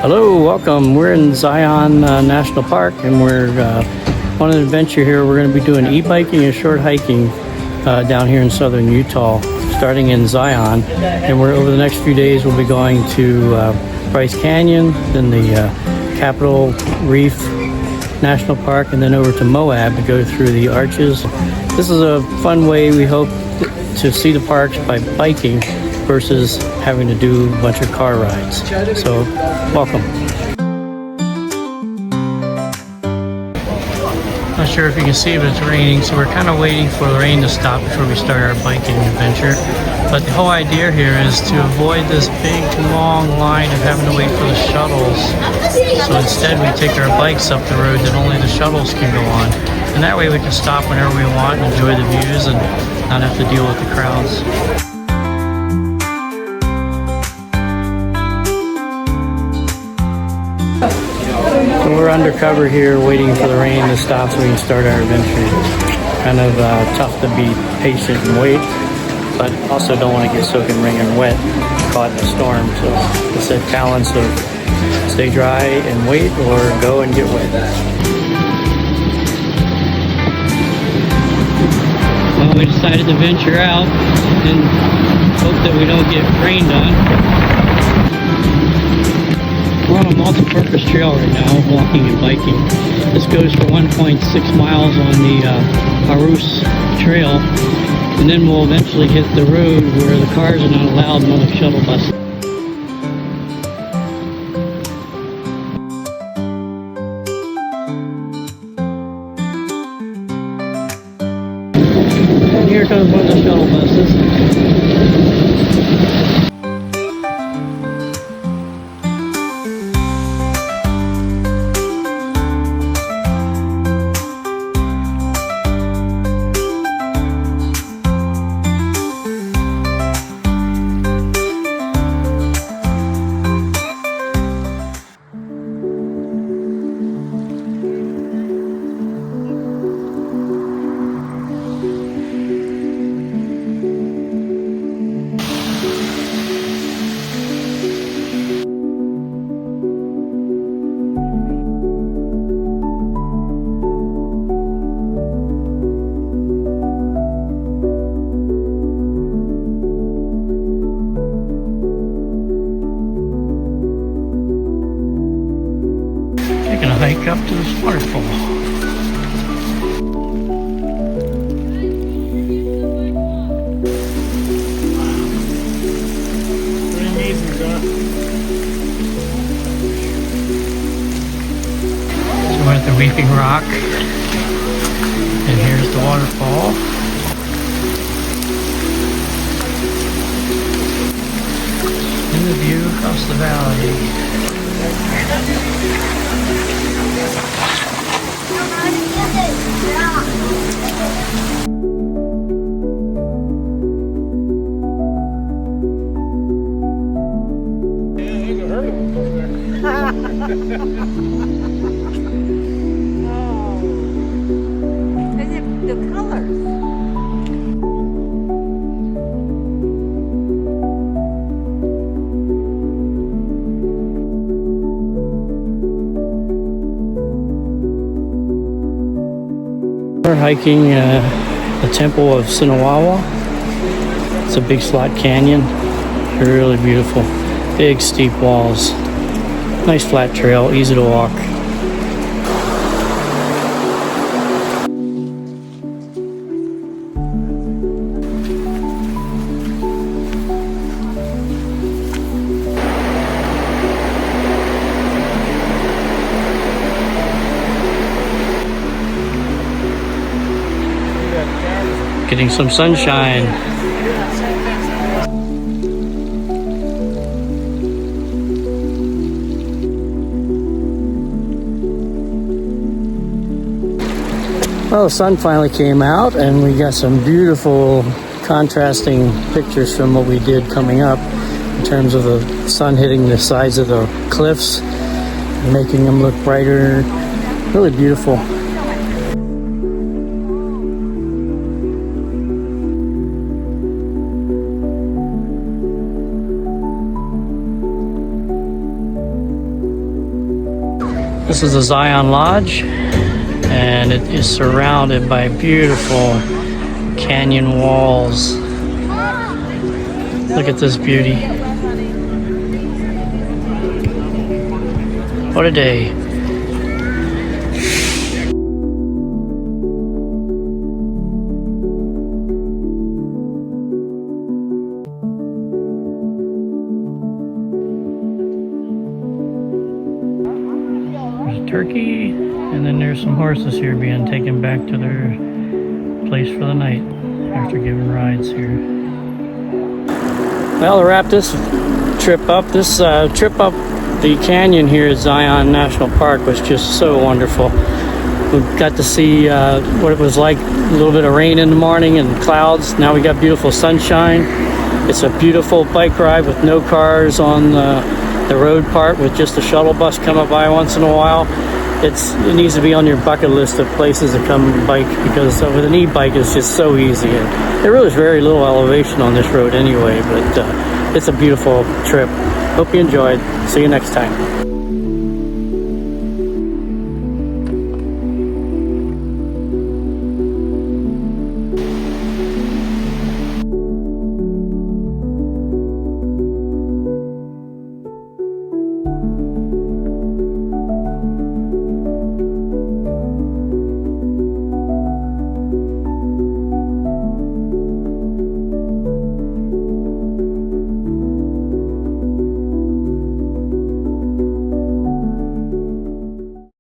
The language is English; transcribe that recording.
Hello, welcome. We're in Zion National Park, and we're on an adventure here. We're going to be doing e-biking and short hiking down here in southern Utah, starting in Zion. And we're over the next few days, we'll be going to Bryce Canyon, then the Capitol Reef National Park, and then over to Moab to go through the arches. This is a fun way, we hope, to see the parks by biking versus having to do a bunch of car rides. So, welcome. Not sure if you can see, but it's raining, so we're kind of waiting for the rain to stop before we start our biking adventure. But the whole idea here is to avoid this big, long line of having to wait for the shuttles. So instead, we take our bikes up the road that only the shuttles can go on. And that way we can stop whenever we want and enjoy the views and not have to deal with the crowds. So we're undercover here waiting for the rain to stop so we can start our adventure. Kind of tough to be patient and wait, but also don't want to get soaking wringing wet caught in a storm. So it's a balance of stay dry and wait or go and get wet. Well, we decided to venture out and hope that we don't get rained on. We're on a multi-purpose trail right now, walking and biking. This goes for 1.6 miles on the Arus Trail, and then we'll eventually hit the road where the cars are not allowed, nor the shuttle bus. And here comes one of the shuttle buses. Taking a hike up to this waterfall. Pretty amazing, John. So we're at the Weeping Rock, and here's the waterfall. And the view across the valley. The colors. We're hiking the Temple of Sinawawa. It's a big slot canyon. Really beautiful. Big steep walls. Nice flat trail, easy to walk. Getting some sunshine. Well, the sun finally came out and we got some beautiful contrasting pictures from what we did coming up in terms of the sun hitting the sides of the cliffs, making them look brighter. Really beautiful. This is the Zion Lodge, and it is surrounded by beautiful canyon walls. Look at this beauty. What a day. There's a turkey, and then there's some horses here being taken back to their place for the night after giving rides here. Well, to wrap this trip up, trip up the canyon here at Zion National Park was just so wonderful. We got to see what it was like, a little bit of rain in the morning and clouds. Now we got beautiful sunshine. It's a beautiful bike ride with no cars on the road part, with just a shuttle bus coming by once in a while. It needs to be on your bucket list of places to come bike, because with an e-bike it's just so easy, and there really is very little elevation on this road anyway, but it's a beautiful trip. Hope you enjoyed. See you next time.